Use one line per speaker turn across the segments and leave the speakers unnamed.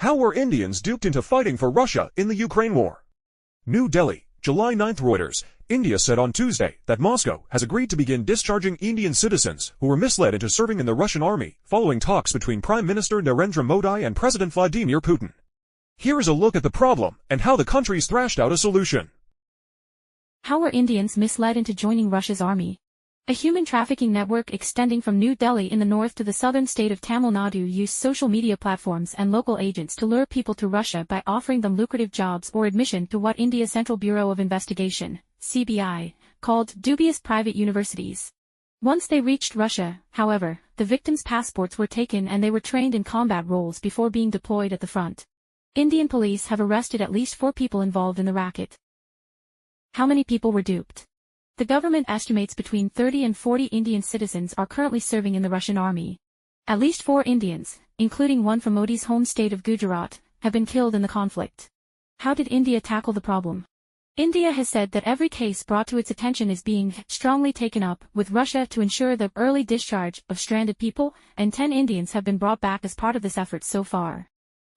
How were Indians duped into fighting for Russia in the Ukraine war? New Delhi, July 9. Reuters. India said on Tuesday that Moscow has agreed to begin discharging Indian citizens who were misled into serving in the Russian army following talks between Prime Minister Narendra Modi and President Vladimir Putin. Here is a look at the problem and how the countries thrashed out a solution.
How were Indians misled into joining Russia's army? A human trafficking network extending from New Delhi in the north to the southern state of Tamil Nadu used social media platforms and local agents to lure people to Russia by offering them lucrative jobs or admission to what India's Central Bureau of Investigation, CBI, called dubious private universities. Once they reached Russia, however, the victims' passports were taken and they were trained in combat roles before being deployed at the front. Indian police have arrested at least 4 people involved in the racket. How many people were duped? The government estimates between 30 and 40 Indian citizens are currently serving in the Russian army. At least 4 Indians, including one from Modi's home state of Gujarat, have been killed in the conflict. How did India tackle the problem? India has said that every case brought to its attention is being strongly taken up with Russia to ensure the early discharge of stranded people, and 10 Indians have been brought back as part of this effort so far.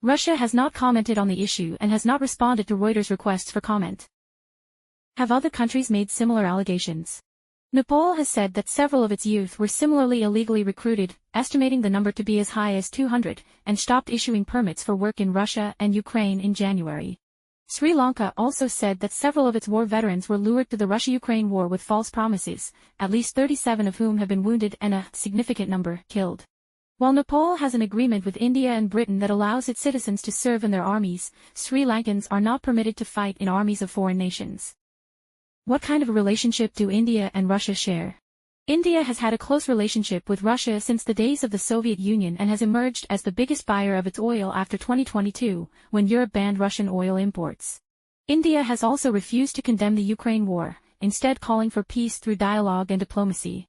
Russia has not commented on the issue and has not responded to Reuters' requests for comment. Have other countries made similar allegations? Nepal has said that several of its youth were similarly illegally recruited, estimating the number to be as high as 200, and stopped issuing permits for work in Russia and Ukraine in January. Sri Lanka also said that several of its war veterans were lured to the Russia-Ukraine war with false promises, at least 37 of whom have been wounded and a significant number killed. While Nepal has an agreement with India and Britain that allows its citizens to serve in their armies, Sri Lankans are not permitted to fight in armies of foreign nations. What kind of a relationship do India and Russia share? India has had a close relationship with Russia since the days of the Soviet Union and has emerged as the biggest buyer of its oil after 2022, when Europe banned Russian oil imports. India has also refused to condemn the Ukraine war, instead calling for peace through dialogue and diplomacy.